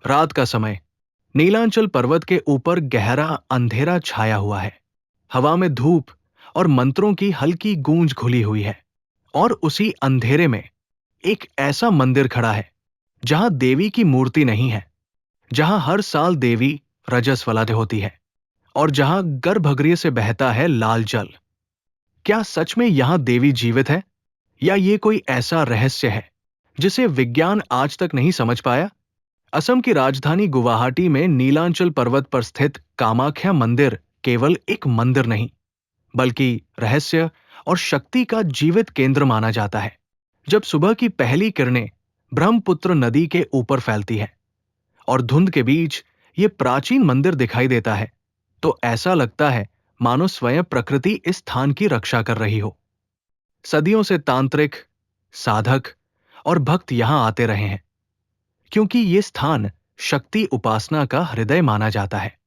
रात का समय। नीलांचल पर्वत के ऊपर गहरा अंधेरा छाया हुआ है। हवा में धूप और मंत्रों की हल्की गूंज घुली हुई है। और उसी अंधेरे में एक ऐसा मंदिर खड़ा है जहां देवी की मूर्ति नहीं है, जहां हर साल देवी रजस्वला होती है और जहां गर्भगृह से बहता है लाल जल। क्या सच में यहां देवी जीवित है, या ये कोई ऐसा रहस्य है जिसे विज्ञान आज तक नहीं समझ पाया? असम की राजधानी गुवाहाटी में नीलांचल पर्वत पर स्थित कामाख्या मंदिर केवल एक मंदिर नहीं, बल्कि रहस्य और शक्ति का जीवित केंद्र माना जाता है। जब सुबह की पहली किरणें ब्रह्मपुत्र नदी के ऊपर फैलती है और धुंध के बीच ये प्राचीन मंदिर दिखाई देता है, तो ऐसा लगता है मानो स्वयं प्रकृति इस स्थान की रक्षा कर रही हो। सदियों से तांत्रिक, साधक और भक्त यहां आते रहे हैं, क्योंकि ये स्थान शक्ति उपासना का हृदय माना जाता है।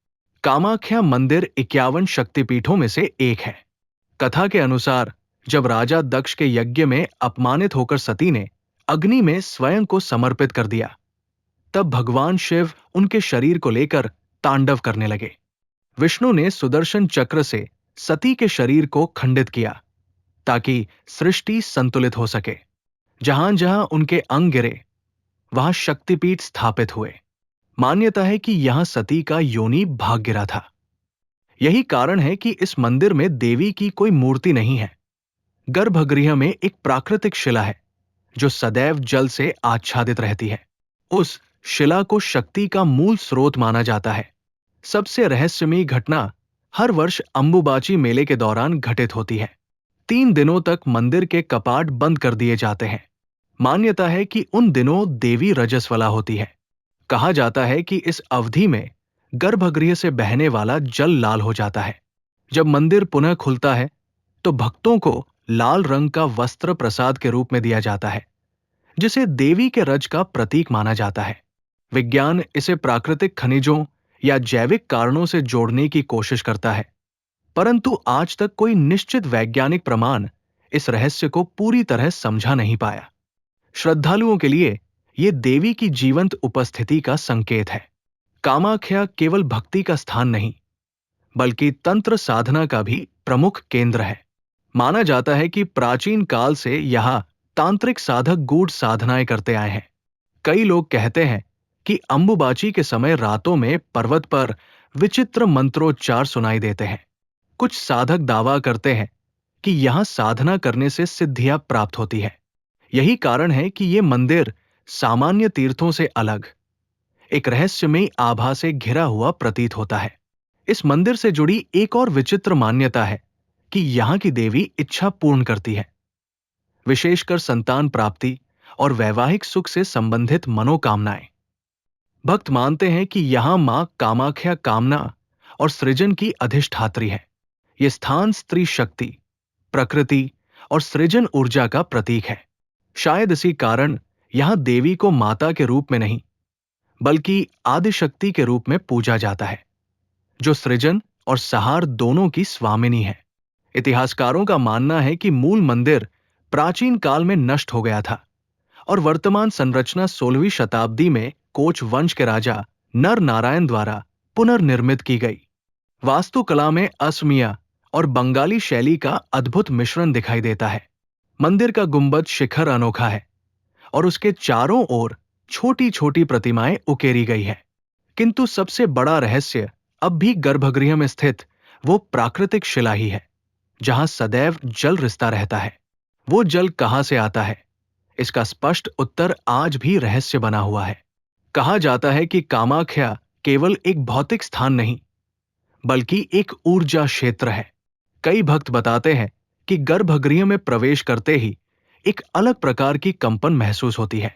कामाख्या मंदिर 51 शक्तिपीठों में से एक है। कथा के अनुसार जब राजा दक्ष के यज्ञ में अपमानित होकर सती ने अग्नि में स्वयं को समर्पित कर दिया, तब भगवान शिव उनके शरीर को लेकर तांडव करने लगे। विष्णु ने सुदर्शन चक्र से सती के शरीर को खंडित किया ताकि सृष्टि संतुलित हो सके। जहां जहां उनके अंग गिरे, वहां शक्तिपीठ स्थापित हुए। मान्यता है कि यहां सती का योनि भाग गिरा था। यही कारण है कि इस मंदिर में देवी की कोई मूर्ति नहीं है। गर्भगृह में एक प्राकृतिक शिला है जो सदैव जल से आच्छादित रहती है। उस शिला को शक्ति का मूल स्रोत माना जाता है। सबसे रहस्यमयी घटना हर वर्ष अंबुबाची मेले के दौरान घटित होती है। 3 दिनों तक मंदिर के कपाट बंद कर दिए जाते हैं। मान्यता है कि उन दिनों देवी रजस्वला होती है। कहा जाता है कि इस अवधि में गर्भगृह से बहने वाला जल लाल हो जाता है। जब मंदिर पुनः खुलता है तो भक्तों को लाल रंग का वस्त्र प्रसाद के रूप में दिया जाता है, जिसे देवी के रज का प्रतीक माना जाता है। विज्ञान इसे प्राकृतिक खनिजों या जैविक कारणों से जोड़ने की कोशिश करता है, परंतु आज तक कोई निश्चित वैज्ञानिक प्रमाण इस रहस्य को पूरी तरह समझा नहीं पाया। श्रद्धालुओं के लिए यह देवी की जीवंत उपस्थिति का संकेत है। कामाख्या केवल भक्ति का स्थान नहीं, बल्कि तंत्र साधना का भी प्रमुख केंद्र है। माना जाता है कि प्राचीन काल से यहां तांत्रिक साधक गूढ़ साधनाएं करते आए हैं। कई लोग कहते हैं कि अंबुबाची के समय रातों में पर्वत पर विचित्र मंत्रोच्चार सुनाई देते हैं। कुछ साधक दावा करते हैं कि यहां साधना करने से सिद्धियां प्राप्त होती है। यही कारण है कि यह मंदिर सामान्य तीर्थों से अलग, एक रहस्यमयी आभा से घिरा हुआ प्रतीत होता है। इस मंदिर से जुड़ी एक और विचित्र मान्यता है कि यहां की देवी इच्छा पूर्ण करती है, विशेषकर संतान प्राप्ति और वैवाहिक सुख से संबंधित मनोकामनाएं। भक्त मानते हैं कि यहां मां कामाख्या कामना और सृजन की अधिष्ठात्री है। यह स्थान स्त्री शक्ति, प्रकृति और सृजन ऊर्जा का प्रतीक है। शायद इसी कारण यहां देवी को माता के रूप में नहीं, बल्कि आदिशक्ति के रूप में पूजा जाता है, जो सृजन और संहार दोनों की स्वामिनी है। इतिहासकारों का मानना है कि मूल मंदिर प्राचीन काल में नष्ट हो गया था और वर्तमान संरचना 16वीं शताब्दी में कोच वंश के राजा नर नारायण द्वारा पुनर्निर्मित की गई। वास्तुकला में असमिया और बंगाली शैली का अद्भुत मिश्रण दिखाई देता है। मंदिर का गुंबद शिखर अनोखा है और उसके चारों ओर छोटी छोटी प्रतिमाएं उकेरी गई है। किंतु सबसे बड़ा रहस्य अब भी गर्भगृह में स्थित वो प्राकृतिक शिला ही है, जहां सदैव जल रिसता रहता है। वो जल कहां से आता है, इसका स्पष्ट उत्तर आज भी रहस्य बना हुआ है। कहा जाता है कि कामाख्या केवल एक भौतिक स्थान नहीं, बल्कि एक ऊर्जा क्षेत्र है। कई भक्त बताते हैं कि गर्भगृह में प्रवेश करते ही एक अलग प्रकार की कंपन महसूस होती है।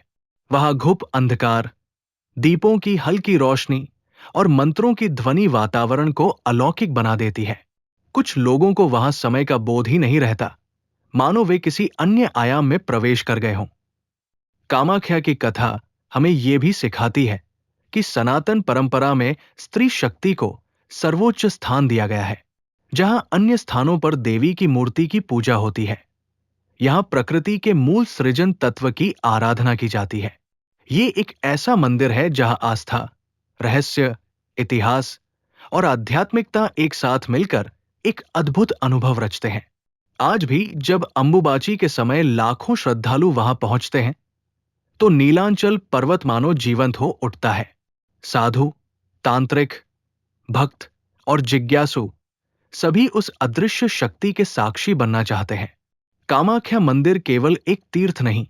वहां घुप अंधकार, दीपों की हल्की रोशनी और मंत्रों की ध्वनि वातावरण को अलौकिक बना देती है। कुछ लोगों को वहां समय का बोध ही नहीं रहता, मानो वे किसी अन्य आयाम में प्रवेश कर गए हों। कामाख्या की कथा हमें यह भी सिखाती है कि सनातन परंपरा में स्त्री शक्ति को सर्वोच्च स्थान दिया गया है। जहां अन्य स्थानों पर देवी की मूर्ति की पूजा होती है, यहां प्रकृति के मूल सृजन तत्व की आराधना की जाती है। ये एक ऐसा मंदिर है जहां आस्था, रहस्य, इतिहास और आध्यात्मिकता एक साथ मिलकर एक अद्भुत अनुभव रचते हैं। आज भी जब अंबुबाची के समय लाखों श्रद्धालु वहां पहुंचते हैं, तो नीलांचल पर्वत मानो जीवंत हो उठता है। साधु, तांत्रिक, भक्त और जिज्ञासु सभी उस अदृश्य शक्ति के साक्षी बनना चाहते हैं। कामाख्या मंदिर केवल एक तीर्थ नहीं,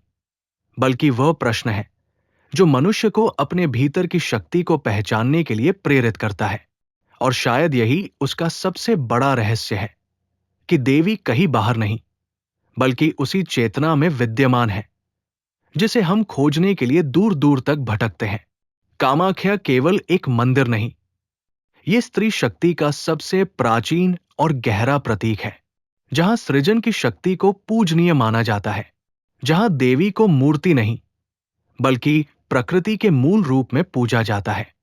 बल्कि वह प्रश्न है जो मनुष्य को अपने भीतर की शक्ति को पहचानने के लिए प्रेरित करता है। और शायद यही उसका सबसे बड़ा रहस्य है कि देवी कहीं बाहर नहीं, बल्कि उसी चेतना में विद्यमान है जिसे हम खोजने के लिए दूर दूर तक भटकते हैं। कामाख्या केवल एक मंदिर नहीं, ये स्त्री शक्ति का सबसे प्राचीन और गहरा प्रतीक है, जहां सृजन की शक्ति को पूजनीय माना जाता है, जहां देवी को मूर्ति नहीं, बल्कि प्रकृति के मूल रूप में पूजा जाता है।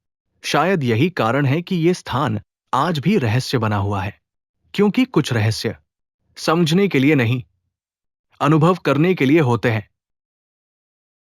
शायद यही कारण है कि यह स्थान आज भी रहस्य बना हुआ है, क्योंकि कुछ रहस्य समझने के लिए नहीं, अनुभव करने के लिए होते हैं।